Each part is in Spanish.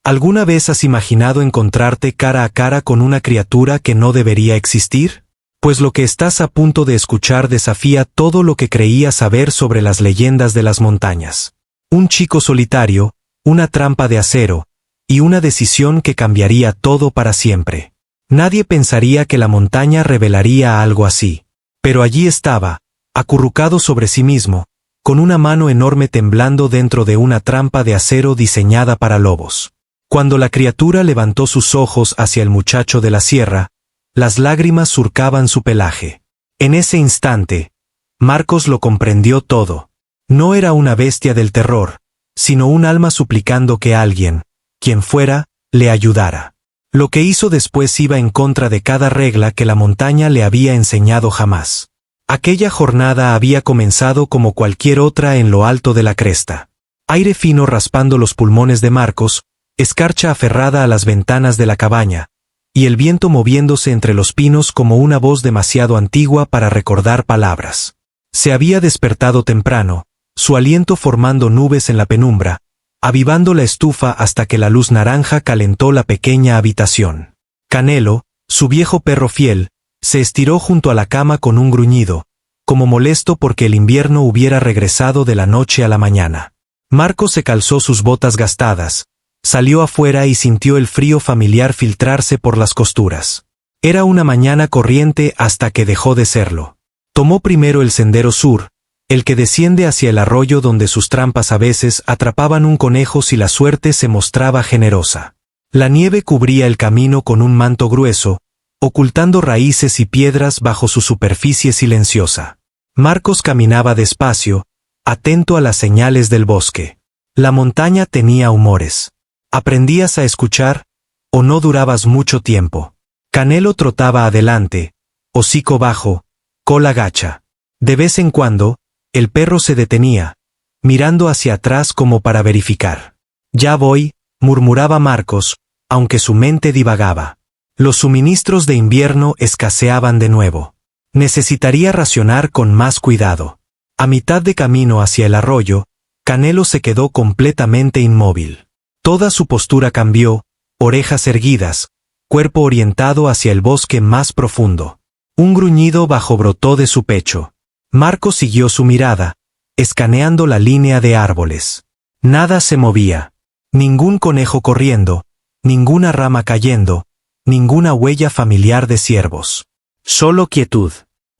¿Alguna vez has imaginado encontrarte cara a cara con una criatura que no debería existir? Pues lo que estás a punto de escuchar desafía todo lo que creías saber sobre las leyendas de las montañas. Un chico solitario, una trampa de acero, y una decisión que cambiaría todo para siempre. Nadie pensaría que la montaña revelaría algo así. Pero allí estaba, acurrucado sobre sí mismo, con una mano enorme temblando dentro de una trampa de acero diseñada para lobos. Cuando la criatura levantó sus ojos hacia el muchacho de la sierra, las lágrimas surcaban su pelaje. En ese instante, Marcos lo comprendió todo. No era una bestia del terror, sino un alma suplicando que alguien, quien fuera, le ayudara. Lo que hizo después iba en contra de cada regla que la montaña le había enseñado jamás. Aquella jornada había comenzado como cualquier otra en lo alto de la cresta. Aire fino raspando los pulmones de Marcos, escarcha aferrada a las ventanas de la cabaña, y el viento moviéndose entre los pinos como una voz demasiado antigua para recordar palabras. Se había despertado temprano, su aliento formando nubes en la penumbra, avivando la estufa hasta que la luz naranja calentó la pequeña habitación. Canelo, su viejo perro fiel, se estiró junto a la cama con un gruñido, como molesto porque el invierno hubiera regresado de la noche a la mañana. Marcos se calzó sus botas gastadas, salió afuera y sintió el frío familiar filtrarse por las costuras. Era una mañana corriente hasta que dejó de serlo. Tomó primero el sendero sur, el que desciende hacia el arroyo donde sus trampas a veces atrapaban un conejo si la suerte se mostraba generosa. La nieve cubría el camino con un manto grueso, ocultando raíces y piedras bajo su superficie silenciosa. Marcos caminaba despacio, atento a las señales del bosque. La montaña tenía humores. ¿Aprendías a escuchar? ¿O no durabas mucho tiempo? Canelo trotaba adelante, hocico bajo, cola gacha. De vez en cuando, el perro se detenía, mirando hacia atrás como para verificar. Ya voy, murmuraba Marcos, aunque su mente divagaba. Los suministros de invierno escaseaban de nuevo. Necesitaría racionar con más cuidado. A mitad de camino hacia el arroyo, Canelo se quedó completamente inmóvil. Toda su postura cambió, orejas erguidas, cuerpo orientado hacia el bosque más profundo. Un gruñido bajo brotó de su pecho. Marcos siguió su mirada, escaneando la línea de árboles. Nada se movía. Ningún conejo corriendo, ninguna rama cayendo, ninguna huella familiar de ciervos. Solo quietud.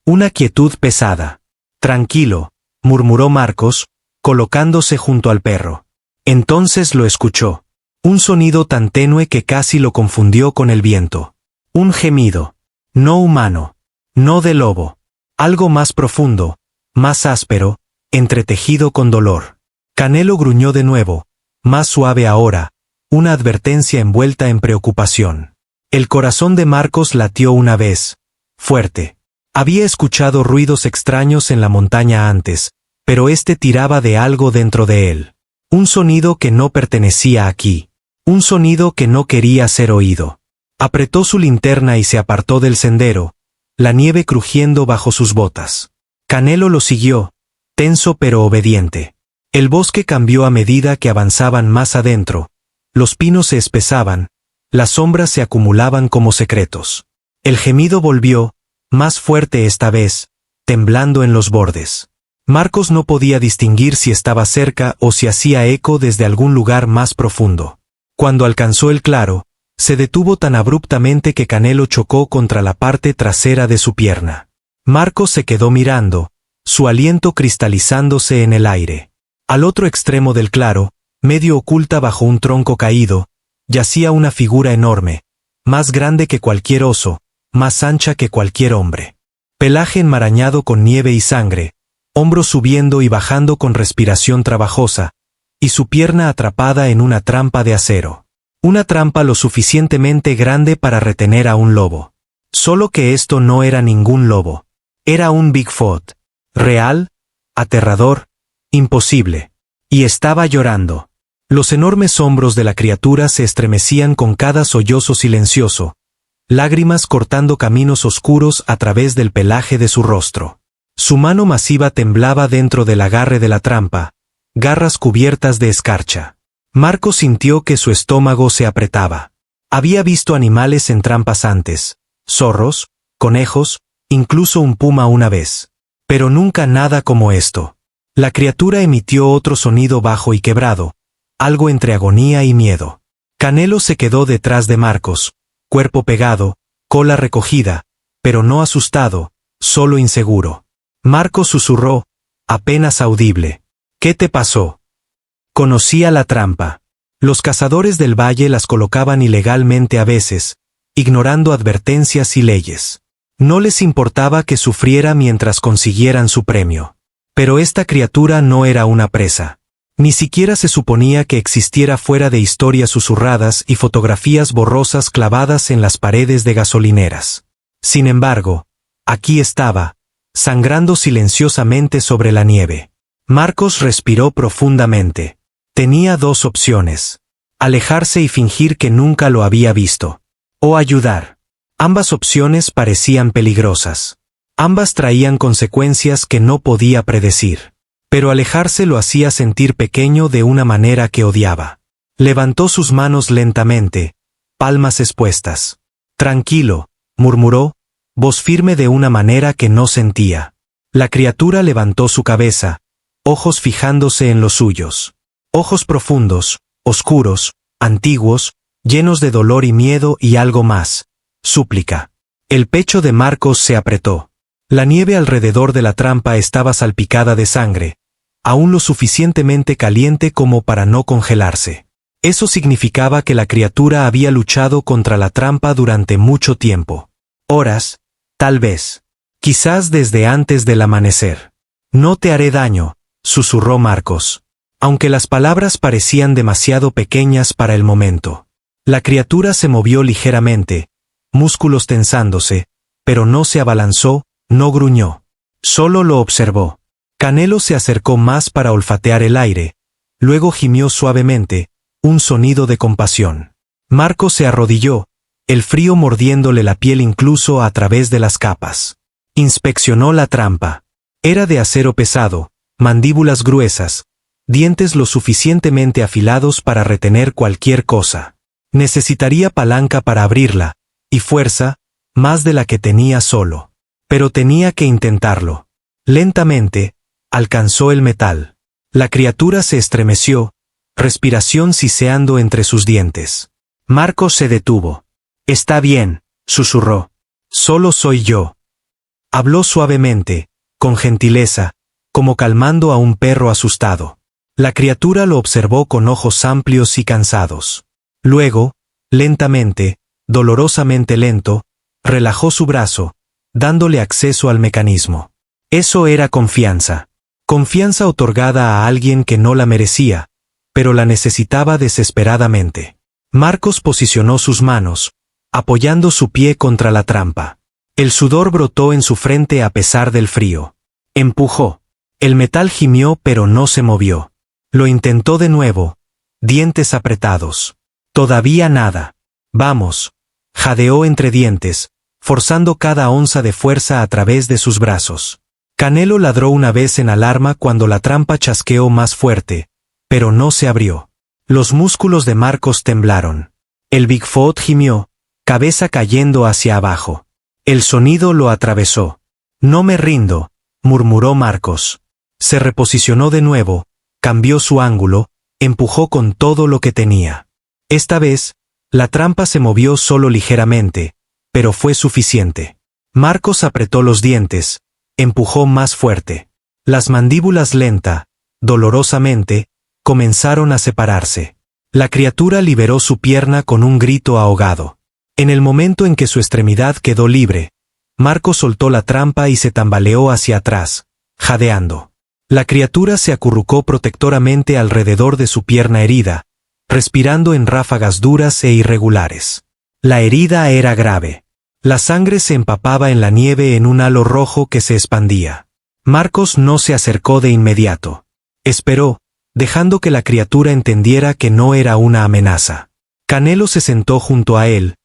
Una quietud pesada. Tranquilo, murmuró Marcos, colocándose junto al perro. Entonces lo escuchó. Un sonido tan tenue que casi lo confundió con el viento. Un gemido. No humano. No de lobo. Algo más profundo, más áspero, entretejido con dolor. Canelo gruñó de nuevo, más suave ahora, una advertencia envuelta en preocupación. El corazón de Marcos latió una vez, fuerte. Había escuchado ruidos extraños en la montaña antes, pero este tiraba de algo dentro de él. Un sonido que no pertenecía aquí. Un sonido que no quería ser oído. Apretó su linterna y se apartó del sendero, la nieve crujiendo bajo sus botas. Canelo lo siguió, tenso pero obediente. El bosque cambió a medida que avanzaban más adentro. Los pinos se espesaban, las sombras se acumulaban como secretos. El gemido volvió, más fuerte esta vez, temblando en los bordes. Marcos no podía distinguir si estaba cerca o si hacía eco desde algún lugar más profundo. Cuando alcanzó el claro, se detuvo tan abruptamente que Canelo chocó contra la parte trasera de su pierna. Marcos se quedó mirando, su aliento cristalizándose en el aire. Al otro extremo del claro, medio oculta bajo un tronco caído, yacía una figura enorme, más grande que cualquier oso, más ancha que cualquier hombre. Pelaje enmarañado con nieve y sangre, hombros subiendo y bajando con respiración trabajosa, y su pierna atrapada en una trampa de acero. Una trampa lo suficientemente grande para retener a un lobo. Solo que esto no era ningún lobo. Era un Bigfoot. Real, aterrador, imposible. Y estaba llorando. Los enormes hombros de la criatura se estremecían con cada sollozo silencioso, lágrimas cortando caminos oscuros a través del pelaje de su rostro. Su mano masiva temblaba dentro del agarre de la trampa, garras cubiertas de escarcha. Marcos sintió que su estómago se apretaba. Había visto animales en trampas antes, zorros, conejos, incluso un puma una vez. Pero nunca nada como esto. La criatura emitió otro sonido bajo y quebrado, algo entre agonía y miedo. Canelo se quedó detrás de Marcos, cuerpo pegado, cola recogida, pero no asustado, solo inseguro. Marcos susurró, apenas audible. ¿Qué te pasó? Conocía la trampa. Los cazadores del valle las colocaban ilegalmente a veces, ignorando advertencias y leyes. No les importaba que sufriera mientras consiguieran su premio. Pero esta criatura no era una presa. Ni siquiera se suponía que existiera fuera de historias susurradas y fotografías borrosas clavadas en las paredes de gasolineras. Sin embargo, aquí estaba, sangrando silenciosamente sobre la nieve. Marcos respiró profundamente. Tenía dos opciones: alejarse y fingir que nunca lo había visto, o ayudar. Ambas opciones parecían peligrosas. Ambas traían consecuencias que no podía predecir. Pero alejarse lo hacía sentir pequeño de una manera que odiaba. Levantó sus manos lentamente, palmas expuestas. Tranquilo, murmuró, voz firme de una manera que no sentía. La criatura levantó su cabeza, ojos fijándose en los suyos. Ojos profundos, oscuros, antiguos, llenos de dolor y miedo y algo más. Súplica. El pecho de Marcos se apretó. La nieve alrededor de la trampa estaba salpicada de sangre, aún lo suficientemente caliente como para no congelarse. Eso significaba que la criatura había luchado contra la trampa durante mucho tiempo. Horas, tal vez. Quizás desde antes del amanecer. No te haré daño, susurró Marcos. Aunque las palabras parecían demasiado pequeñas para el momento. La criatura se movió ligeramente, músculos tensándose, pero no se abalanzó, no gruñó. Solo lo observó. Canelo se acercó más para olfatear el aire, luego gimió suavemente, un sonido de compasión. Marcos se arrodilló, el frío mordiéndole la piel incluso a través de las capas. Inspeccionó la trampa. Era de acero pesado, mandíbulas gruesas, dientes lo suficientemente afilados para retener cualquier cosa. Necesitaría palanca para abrirla, y fuerza, más de la que tenía solo. Pero tenía que intentarlo. Lentamente, alcanzó el metal. La criatura se estremeció, respiración siseando entre sus dientes. Marcos se detuvo. Está bien, susurró. Solo soy yo. Habló suavemente, con gentileza, como calmando a un perro asustado. La criatura lo observó con ojos amplios y cansados. Luego, lentamente, dolorosamente lento, relajó su brazo, dándole acceso al mecanismo. Eso era confianza. Confianza otorgada a alguien que no la merecía, pero la necesitaba desesperadamente. Marcos posicionó sus manos, apoyando su pie contra la trampa. El sudor brotó en su frente a pesar del frío. Empujó. El metal gimió pero no se movió. Lo intentó de nuevo, dientes apretados. Todavía nada. Vamos, jadeó entre dientes, forzando cada onza de fuerza a través de sus brazos. Canelo ladró una vez en alarma cuando la trampa chasqueó más fuerte, pero no se abrió. Los músculos de Marcos temblaron. El Bigfoot gimió, cabeza cayendo hacia abajo. El sonido lo atravesó. No me rindo, murmuró Marcos. Se reposicionó de nuevo, cambió su ángulo, empujó con todo lo que tenía. Esta vez, la trampa se movió solo ligeramente, pero fue suficiente. Marcos apretó los dientes, empujó más fuerte. Las mandíbulas lenta, dolorosamente, comenzaron a separarse. La criatura liberó su pierna con un grito ahogado. En el momento en que su extremidad quedó libre, Marcos soltó la trampa y se tambaleó hacia atrás, jadeando. La criatura se acurrucó protectoramente alrededor de su pierna herida, respirando en ráfagas duras e irregulares. La herida era grave. La sangre se empapaba en la nieve en un halo rojo que se expandía. Marcos no se acercó de inmediato. Esperó, dejando que la criatura entendiera que no era una amenaza. Canelo se sentó junto a él,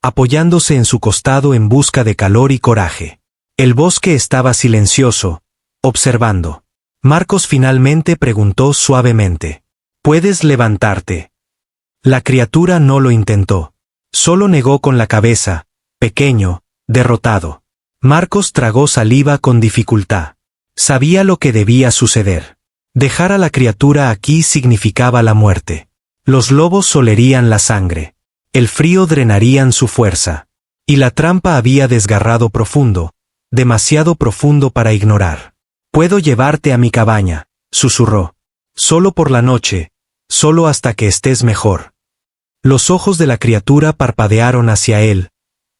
apoyándose en su costado en busca de calor y coraje. El bosque estaba silencioso, observando. Marcos finalmente preguntó suavemente: Puedes levantarte. La criatura no lo intentó. Solo negó con la cabeza, pequeño, derrotado. Marcos tragó saliva con dificultad. Sabía lo que debía suceder. Dejar a la criatura aquí significaba la muerte. Los lobos solerían la sangre. El frío drenarían su fuerza. Y la trampa había desgarrado profundo, demasiado profundo para ignorar. «Puedo llevarte a mi cabaña», susurró. «Solo por la noche, solo hasta que estés mejor». Los ojos de la criatura parpadearon hacia él,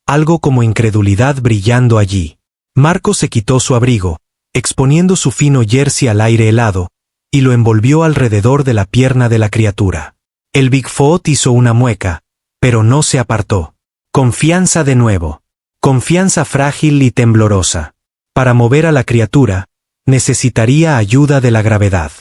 algo como incredulidad brillando allí. Marcos se quitó su abrigo, exponiendo su fino jersey al aire helado, y lo envolvió alrededor de la pierna de la criatura. El Bigfoot hizo una mueca, pero no se apartó. Confianza de nuevo. Confianza frágil y temblorosa. Para mover a la criatura, necesitaría ayuda de la gravedad.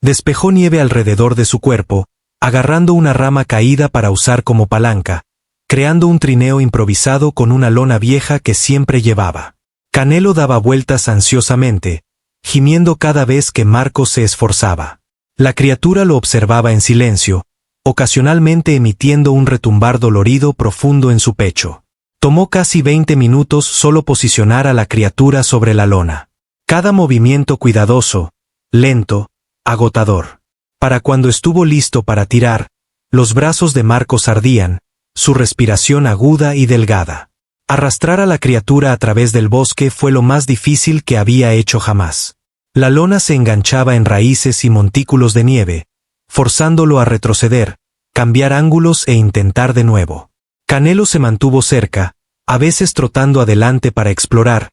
Despejó nieve alrededor de su cuerpo, agarrando una rama caída para usar como palanca, creando un trineo improvisado con una lona vieja que siempre llevaba. Canelo daba vueltas ansiosamente, gimiendo cada vez que Marcos se esforzaba. La criatura lo observaba en silencio, ocasionalmente emitiendo un retumbar dolorido profundo en su pecho. Tomó casi 20 minutos solo posicionar a la criatura sobre la lona. Cada movimiento cuidadoso, lento, agotador. Para cuando estuvo listo para tirar, los brazos de Marcos ardían, su respiración aguda y delgada. Arrastrar a la criatura a través del bosque fue lo más difícil que había hecho jamás. La lona se enganchaba en raíces y montículos de nieve, forzándolo a retroceder, cambiar ángulos e intentar de nuevo. Canelo se mantuvo cerca, a veces trotando adelante para explorar,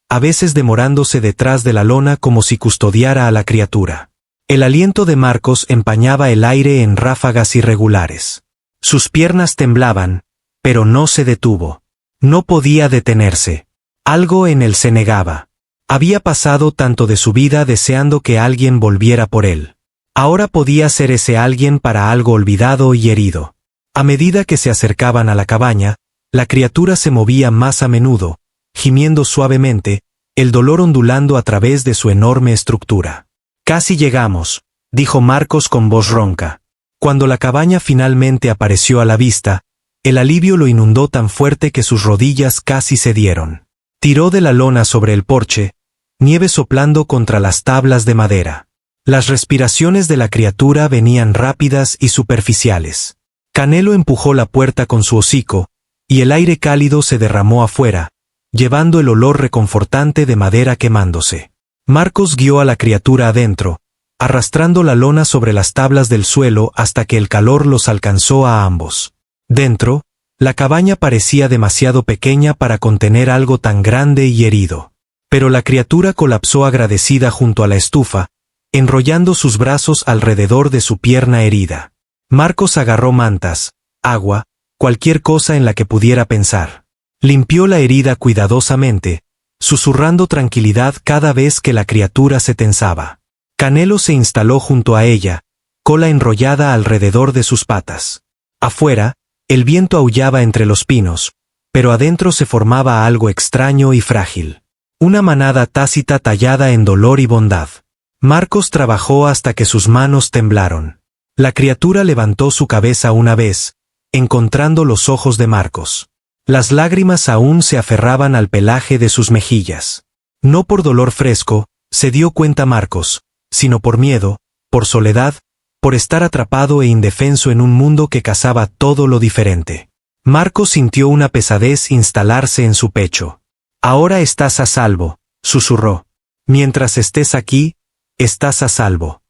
a veces demorándose detrás de la lona como si custodiara a la criatura. El aliento de Marcos empañaba el aire en ráfagas irregulares. Sus piernas temblaban, pero no se detuvo. No podía detenerse. Algo en él se negaba. Había pasado tanto de su vida deseando que alguien volviera por él. Ahora podía ser ese alguien para algo olvidado y herido. A medida que se acercaban a la cabaña, la criatura se movía más a menudo, gimiendo suavemente, el dolor ondulando a través de su enorme estructura. «Casi llegamos», dijo Marcos con voz ronca. Cuando la cabaña finalmente apareció a la vista, el alivio lo inundó tan fuerte que sus rodillas casi cedieron. Tiró de la lona sobre el porche, nieve soplando contra las tablas de madera. Las respiraciones de la criatura venían rápidas y superficiales. Canelo empujó la puerta con su hocico, y el aire cálido se derramó afuera, llevando el olor reconfortante de madera quemándose. Marcos guió a la criatura adentro, arrastrando la lona sobre las tablas del suelo hasta que el calor los alcanzó a ambos. Dentro, la cabaña parecía demasiado pequeña para contener algo tan grande y herido. Pero la criatura colapsó agradecida junto a la estufa, enrollando sus brazos alrededor de su pierna herida. Marcos agarró mantas, agua, cualquier cosa en la que pudiera pensar. Limpió la herida cuidadosamente, susurrando tranquilidad cada vez que la criatura se tensaba. Canelo se instaló junto a ella, cola enrollada alrededor de sus patas. Afuera, el viento aullaba entre los pinos, pero adentro se formaba algo extraño y frágil. Una manada tácita tallada en dolor y bondad. Marcos trabajó hasta que sus manos temblaron. La criatura levantó su cabeza una vez, encontrando los ojos de Marcos. Las lágrimas aún se aferraban al pelaje de sus mejillas. No por dolor fresco, se dio cuenta Marcos, sino por miedo, por soledad, por estar atrapado e indefenso en un mundo que cazaba todo lo diferente. Marcos sintió una pesadez instalarse en su pecho. «Ahora estás a salvo», susurró. «Mientras estés aquí, estás a salvo».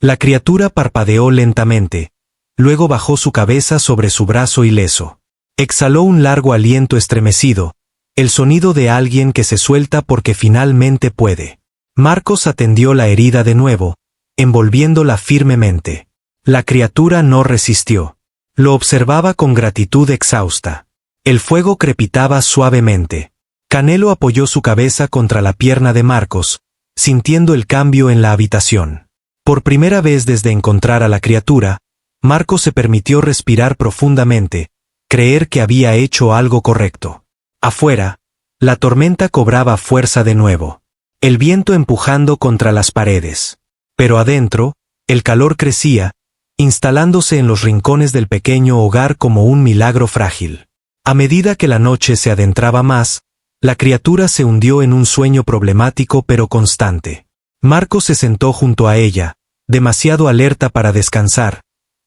La criatura parpadeó lentamente, luego bajó su cabeza sobre su brazo ileso. Exhaló un largo aliento estremecido, el sonido de alguien que se suelta porque finalmente puede. Marcos atendió la herida de nuevo, envolviéndola firmemente. La criatura no resistió. Lo observaba con gratitud exhausta. El fuego crepitaba suavemente. Canelo apoyó su cabeza contra la pierna de Marcos, sintiendo el cambio en la habitación. Por primera vez desde encontrar a la criatura, Marcos se permitió respirar profundamente, creer que había hecho algo correcto. Afuera, la tormenta cobraba fuerza de nuevo. El viento empujando contra las paredes. Pero adentro, el calor crecía, instalándose en los rincones del pequeño hogar como un milagro frágil. A medida que la noche se adentraba más, la criatura se hundió en un sueño problemático pero constante. Marcos se sentó junto a ella, demasiado alerta para descansar,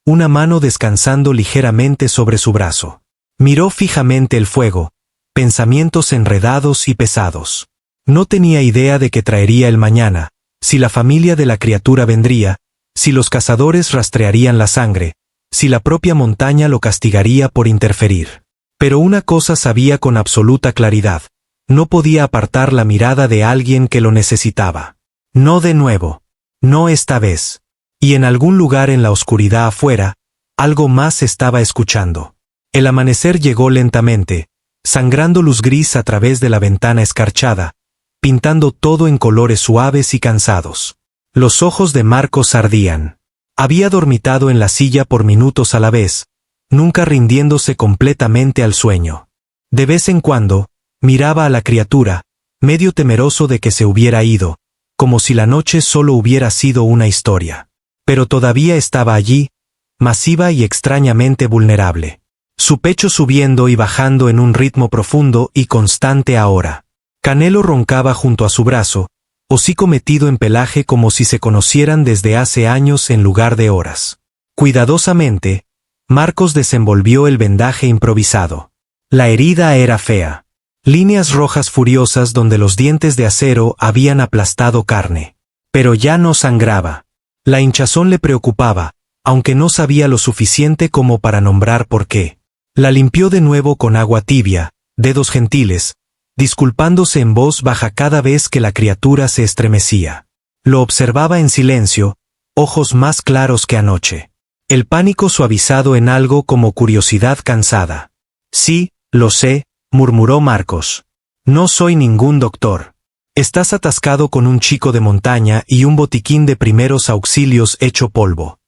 una mano descansando ligeramente sobre su brazo. Miró fijamente el fuego, pensamientos enredados y pesados. No tenía idea de qué traería el mañana, si la familia de la criatura vendría, si los cazadores rastrearían la sangre, si la propia montaña lo castigaría por interferir. Pero una cosa sabía con absoluta claridad: no podía apartar la mirada de alguien que lo necesitaba. No de nuevo. No esta vez. Y en algún lugar en la oscuridad afuera, algo más estaba escuchando. El amanecer llegó lentamente, sangrando luz gris a través de la ventana escarchada, pintando todo en colores suaves y cansados. Los ojos de Marcos ardían. Había dormitado en la silla por minutos a la vez, nunca rindiéndose completamente al sueño. De vez en cuando, miraba a la criatura, medio temeroso de que se hubiera ido, como si la noche solo hubiera sido una historia. Pero todavía estaba allí, masiva y extrañamente vulnerable. Su pecho subiendo y bajando en un ritmo profundo y constante ahora. Canelo roncaba junto a su brazo, hocico metido en pelaje como si se conocieran desde hace años en lugar de horas. Cuidadosamente, Marcos desenvolvió el vendaje improvisado. La herida era fea. Líneas rojas furiosas donde los dientes de acero habían aplastado carne. Pero ya no sangraba. La hinchazón le preocupaba, aunque no sabía lo suficiente como para nombrar por qué. La limpió de nuevo con agua tibia, dedos gentiles, disculpándose en voz baja cada vez que la criatura se estremecía. Lo observaba en silencio, ojos más claros que anoche. El pánico suavizado en algo como curiosidad cansada. Sí, lo sé, murmuró Marcos. No soy ningún doctor. Estás atascado con un chico de montaña y un botiquín de primeros auxilios hecho polvo.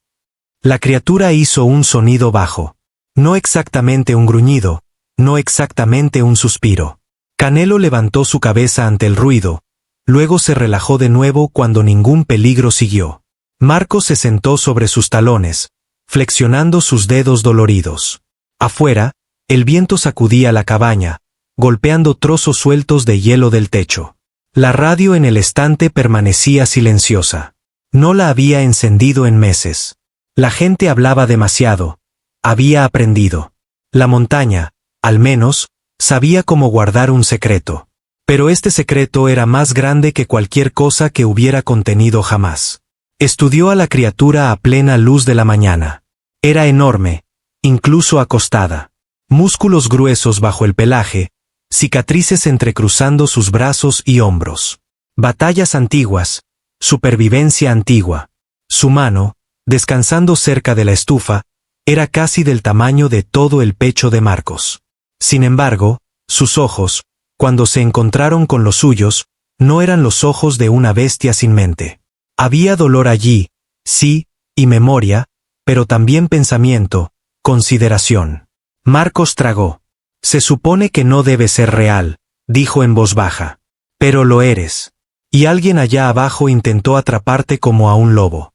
La criatura hizo un sonido bajo. No exactamente un gruñido, no exactamente un suspiro. Canelo levantó su cabeza ante el ruido, luego se relajó de nuevo cuando ningún peligro siguió. Marcos se sentó sobre sus talones, flexionando sus dedos doloridos. Afuera, el viento sacudía la cabaña, golpeando trozos sueltos de hielo del techo. La radio en el estante permanecía silenciosa. No la había encendido en meses. La gente hablaba demasiado. Había aprendido. La montaña, al menos, sabía cómo guardar un secreto. Pero este secreto era más grande que cualquier cosa que hubiera contenido jamás. Estudió a la criatura a plena luz de la mañana. Era enorme, incluso acostada. Músculos gruesos bajo el pelaje, cicatrices entrecruzando sus brazos y hombros. Batallas antiguas, supervivencia antigua. Su mano, descansando cerca de la estufa, era casi del tamaño de todo el pecho de Marcos. Sin embargo, sus ojos, cuando se encontraron con los suyos, no eran los ojos de una bestia sin mente. Había dolor allí, sí, y memoria, pero también pensamiento, consideración. Marcos tragó. Se supone que no debe ser real, dijo en voz baja. Pero lo eres. Y alguien allá abajo intentó atraparte como a un lobo.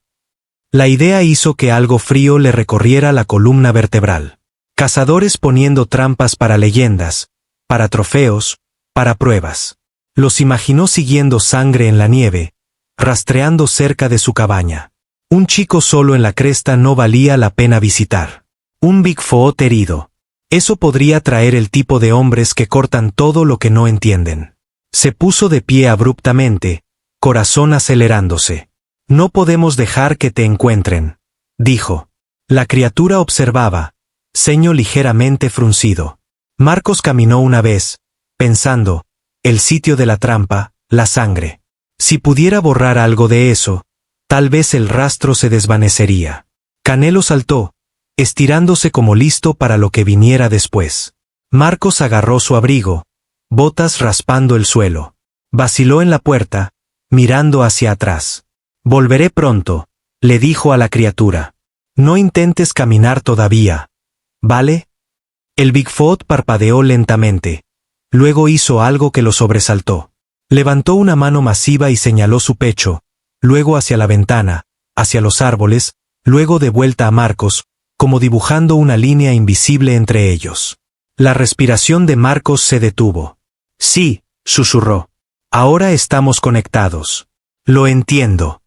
La idea hizo que algo frío le recorriera la columna vertebral. Cazadores poniendo trampas para leyendas, para trofeos, para pruebas. Los imaginó siguiendo sangre en la nieve, rastreando cerca de su cabaña. Un chico solo en la cresta no valía la pena visitar. Un Bigfoot herido. Eso podría traer el tipo de hombres que cortan todo lo que no entienden. Se puso de pie abruptamente, corazón acelerándose. No podemos dejar que te encuentren, dijo. La criatura observaba, ceño ligeramente fruncido. Marcos caminó una vez, pensando, el sitio de la trampa, la sangre. Si pudiera borrar algo de eso, tal vez el rastro se desvanecería. Canelo saltó, estirándose como listo para lo que viniera después. Marcos agarró su abrigo, botas raspando el suelo. Vaciló en la puerta, mirando hacia atrás. Volveré pronto, le dijo a la criatura. No intentes caminar todavía, ¿vale? El Bigfoot parpadeó lentamente. Luego hizo algo que lo sobresaltó. Levantó una mano masiva y señaló su pecho, luego hacia la ventana, hacia los árboles, luego de vuelta a Marcos, como dibujando una línea invisible entre ellos. La respiración de Marcos se detuvo. Sí, susurró. Ahora estamos conectados. Lo entiendo.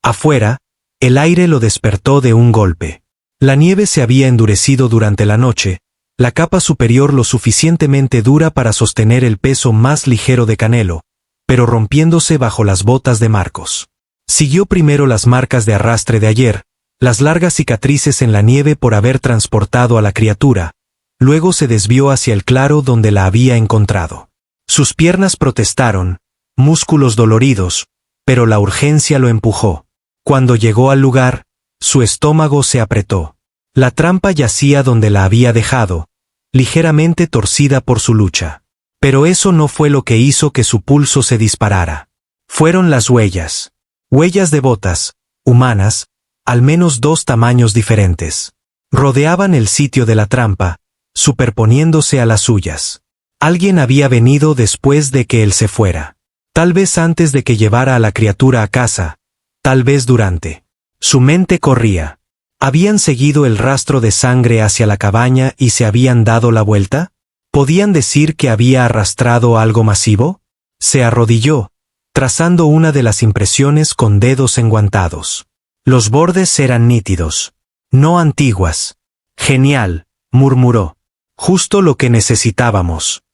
Afuera, el aire lo despertó de un golpe. La nieve se había endurecido durante la noche, la capa superior lo suficientemente dura para sostener el peso más ligero de Canelo, pero rompiéndose bajo las botas de Marcos. Siguió primero las marcas de arrastre de ayer, las largas cicatrices en la nieve por haber transportado a la criatura, luego se desvió hacia el claro donde la había encontrado. Sus piernas protestaron, músculos doloridos, pero la urgencia lo empujó. Cuando llegó al lugar, su estómago se apretó. La trampa yacía donde la había dejado, ligeramente torcida por su lucha. Pero eso no fue lo que hizo que su pulso se disparara. Fueron las huellas. Huellas de botas, humanas, al menos 2 tamaños diferentes. Rodeaban el sitio de la trampa, superponiéndose a las suyas. Alguien había venido después de que él se fuera. Tal vez antes de que llevara a la criatura a casa, tal vez durante. Su mente corría. ¿Habían seguido el rastro de sangre hacia la cabaña y se habían dado la vuelta? ¿Podían decir que había arrastrado algo masivo? Se arrodilló, trazando una de las impresiones con dedos enguantados. Los bordes eran nítidos, no antiguas. Genial, murmuró. Justo lo que necesitábamos.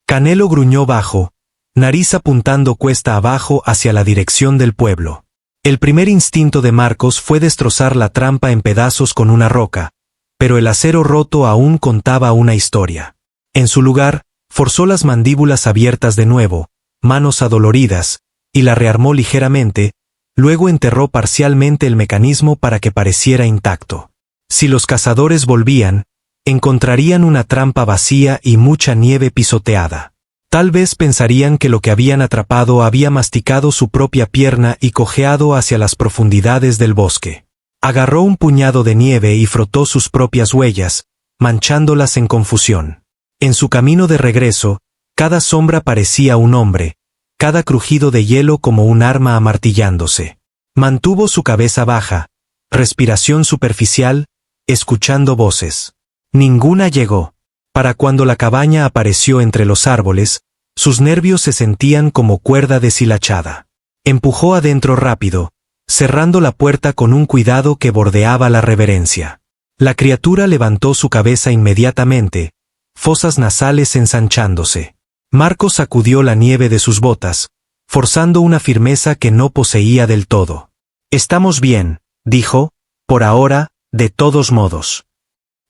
Canelo gruñó bajo, nariz apuntando cuesta abajo hacia la dirección del pueblo. El primer instinto de Marcos fue destrozar la trampa en pedazos con una roca, pero el acero roto aún contaba una historia. En su lugar, forzó las mandíbulas abiertas de nuevo, manos adoloridas, y la rearmó ligeramente, luego enterró parcialmente el mecanismo para que pareciera intacto. Si los cazadores volvían, encontrarían una trampa vacía y mucha nieve pisoteada. Tal vez pensarían que lo que habían atrapado había masticado su propia pierna y cojeado hacia las profundidades del bosque. Agarró un puñado de nieve y frotó sus propias huellas, manchándolas en confusión. En su camino de regreso, cada sombra parecía un hombre, cada crujido de hielo como un arma amartillándose. Mantuvo su cabeza baja, respiración superficial, escuchando voces. Ninguna llegó. Para cuando la cabaña apareció entre los árboles, sus nervios se sentían como cuerda deshilachada. Empujó adentro rápido, cerrando la puerta con un cuidado que bordeaba la reverencia. La criatura levantó su cabeza inmediatamente, fosas nasales ensanchándose. Marcos sacudió la nieve de sus botas, forzando una firmeza que no poseía del todo. «Estamos bien», dijo, «por ahora, de todos modos».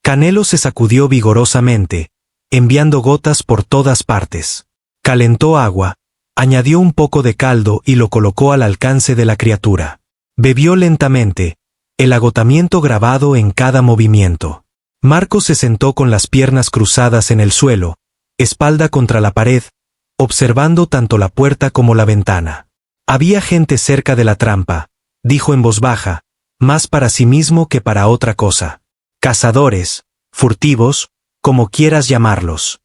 Canelo se sacudió vigorosamente, enviando gotas por todas partes. Calentó agua, añadió un poco de caldo y lo colocó al alcance de la criatura. Bebió lentamente, el agotamiento grabado en cada movimiento. Marcos se sentó con las piernas cruzadas en el suelo, espalda contra la pared, observando tanto la puerta como la ventana. Había gente cerca de la trampa, dijo en voz baja, más para sí mismo que para otra cosa. Cazadores, furtivos, como quieras llamarlos.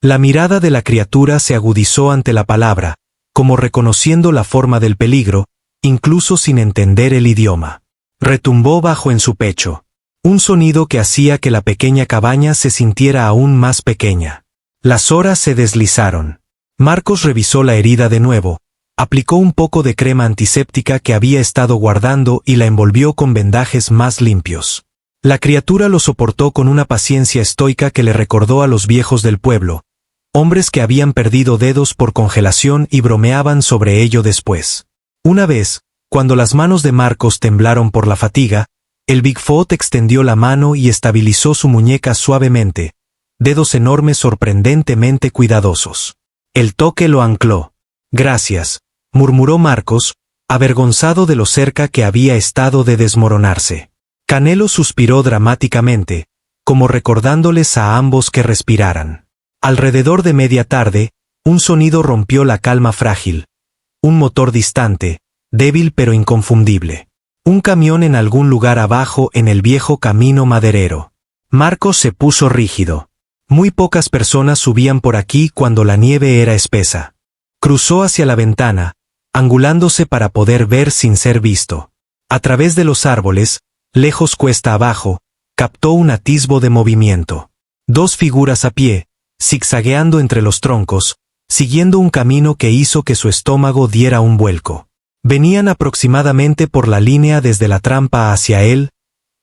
La mirada de la criatura se agudizó ante la palabra, como reconociendo la forma del peligro, incluso sin entender el idioma. Retumbó bajo en su pecho. Un sonido que hacía que la pequeña cabaña se sintiera aún más pequeña. Las horas se deslizaron. Marcos revisó la herida de nuevo, aplicó un poco de crema antiséptica que había estado guardando y la envolvió con vendajes más limpios. La criatura lo soportó con una paciencia estoica que le recordó a los viejos del pueblo, hombres que habían perdido dedos por congelación y bromeaban sobre ello después. Una vez, cuando las manos de Marcos temblaron por la fatiga, el Bigfoot extendió la mano y estabilizó su muñeca suavemente, dedos enormes sorprendentemente cuidadosos. El toque lo ancló. «Gracias», murmuró Marcos, avergonzado de lo cerca que había estado de desmoronarse. Canelo suspiró dramáticamente, como recordándoles a ambos que respiraran. Alrededor de media tarde, un sonido rompió la calma frágil. Un motor distante, débil pero inconfundible. Un camión en algún lugar abajo en el viejo camino maderero. Marcos se puso rígido. Muy pocas personas subían por aquí cuando la nieve era espesa. Cruzó hacia la ventana, angulándose para poder ver sin ser visto. A través de los árboles, lejos cuesta abajo, captó un atisbo de movimiento. Dos figuras a pie, zigzagueando entre los troncos, siguiendo un camino que hizo que su estómago diera un vuelco. Venían aproximadamente por la línea desde la trampa hacia él,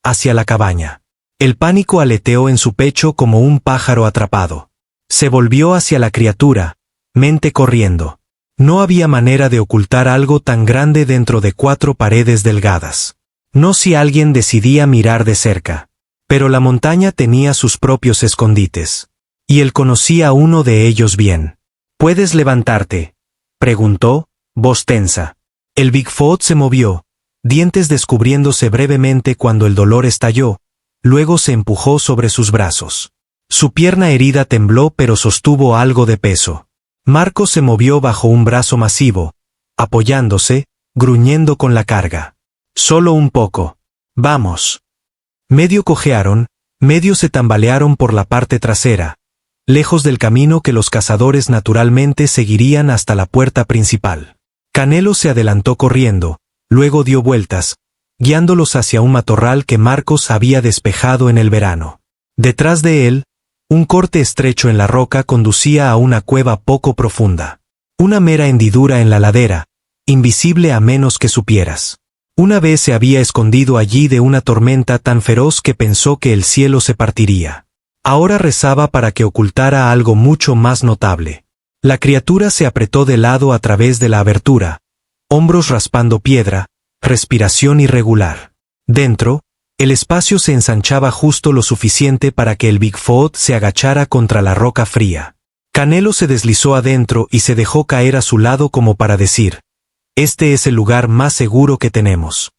hacia la cabaña. El pánico aleteó en su pecho como un pájaro atrapado. Se volvió hacia la criatura, mente corriendo. No había manera de ocultar algo tan grande dentro de 4 paredes delgadas. No si alguien decidía mirar de cerca. Pero la montaña tenía sus propios escondites. Y él conocía uno de ellos bien. ¿Puedes levantarte?, preguntó, voz tensa. El Bigfoot se movió, dientes descubriéndose brevemente cuando el dolor estalló, luego se empujó sobre sus brazos. Su pierna herida tembló pero sostuvo algo de peso. Marcos se movió bajo un brazo masivo, apoyándose, gruñendo con la carga. Solo un poco. Vamos. Medio cojearon, medio se tambalearon por la parte trasera, lejos del camino que los cazadores naturalmente seguirían hasta la puerta principal. Canelo se adelantó corriendo, luego dio vueltas, guiándolos hacia un matorral que Marcos había despejado en el verano. Detrás de él, un corte estrecho en la roca conducía a una cueva poco profunda. Una mera hendidura en la ladera, invisible a menos que supieras. Una vez se había escondido allí de una tormenta tan feroz que pensó que el cielo se partiría. Ahora rezaba para que ocultara algo mucho más notable. La criatura se apretó de lado a través de la abertura, hombros raspando piedra, respiración irregular. Dentro, el espacio se ensanchaba justo lo suficiente para que el Bigfoot se agachara contra la roca fría. Canelo se deslizó adentro y se dejó caer a su lado como para decir: «Este es el lugar más seguro que tenemos».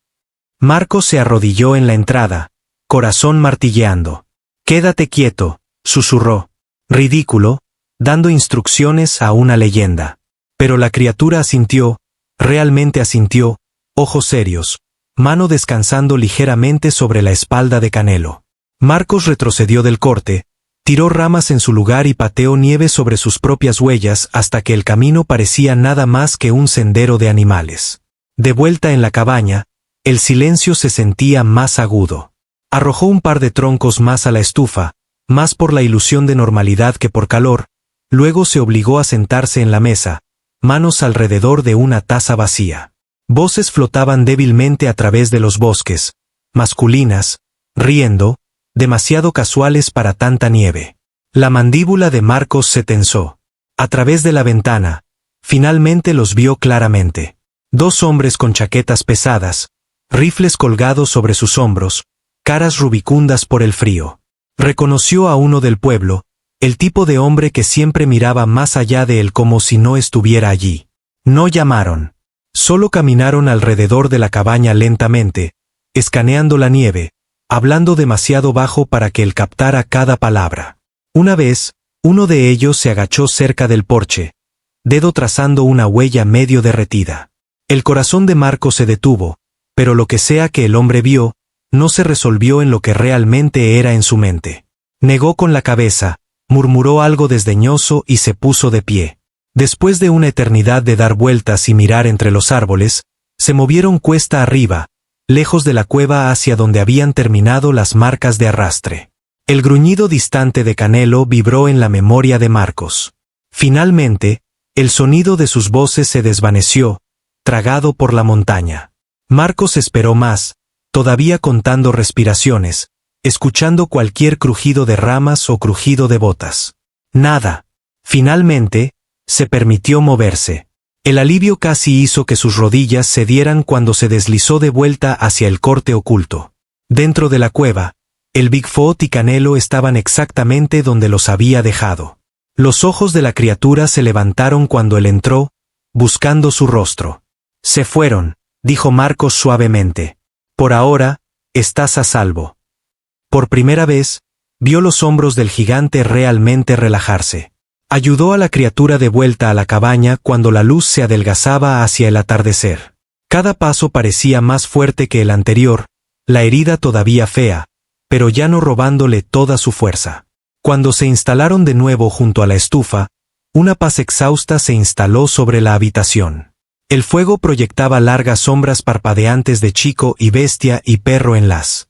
Marcos se arrodilló en la entrada, corazón martilleando. «Quédate quieto», susurró. Ridículo, dando instrucciones a una leyenda. Pero la criatura asintió, realmente asintió, ojos serios, mano descansando ligeramente sobre la espalda de Canelo. Marcos retrocedió del corte, tiró ramas en su lugar y pateó nieve sobre sus propias huellas hasta que el camino parecía nada más que un sendero de animales. De vuelta en la cabaña, el silencio se sentía más agudo. Arrojó un par de troncos más a la estufa, más por la ilusión de normalidad que por calor, luego se obligó a sentarse en la mesa, manos alrededor de una taza vacía. Voces flotaban débilmente a través de los bosques, masculinas, riendo, demasiado casuales para tanta nieve. La mandíbula de Marcos se tensó. A través de la ventana, finalmente los vio claramente. 2 hombres con chaquetas pesadas, rifles colgados sobre sus hombros, caras rubicundas por el frío. Reconoció a uno del pueblo, el tipo de hombre que siempre miraba más allá de él como si no estuviera allí. No llamaron. Solo caminaron alrededor de la cabaña lentamente, escaneando la nieve, hablando demasiado bajo para que él captara cada palabra. Una vez, uno de ellos se agachó cerca del porche, dedo trazando una huella medio derretida. El corazón de Marcos se detuvo, pero lo que sea que el hombre vio, no se resolvió en lo que realmente era en su mente. Negó con la cabeza, murmuró algo desdeñoso y se puso de pie. Después de una eternidad de dar vueltas y mirar entre los árboles, se movieron cuesta arriba, lejos de la cueva hacia donde habían terminado las marcas de arrastre. El gruñido distante de Canelo vibró en la memoria de Marcos. Finalmente, el sonido de sus voces se desvaneció, tragado por la montaña. Marcos esperó más, todavía contando respiraciones, escuchando cualquier crujido de ramas o crujido de botas. Nada. Finalmente, se permitió moverse. El alivio casi hizo que sus rodillas cedieran cuando se deslizó de vuelta hacia el corte oculto. Dentro de la cueva, el Bigfoot y Canelo estaban exactamente donde los había dejado. Los ojos de la criatura se levantaron cuando él entró, buscando su rostro. «Se fueron», dijo Marcos suavemente. «Por ahora, estás a salvo». Por primera vez, vio los hombros del gigante realmente relajarse. Ayudó a la criatura de vuelta a la cabaña cuando la luz se adelgazaba hacia el atardecer. Cada paso parecía más fuerte que el anterior, la herida todavía fea, pero ya no robándole toda su fuerza. Cuando se instalaron de nuevo junto a la estufa, una paz exhausta se instaló sobre la habitación. El fuego proyectaba largas sombras parpadeantes de chico y bestia y perro en las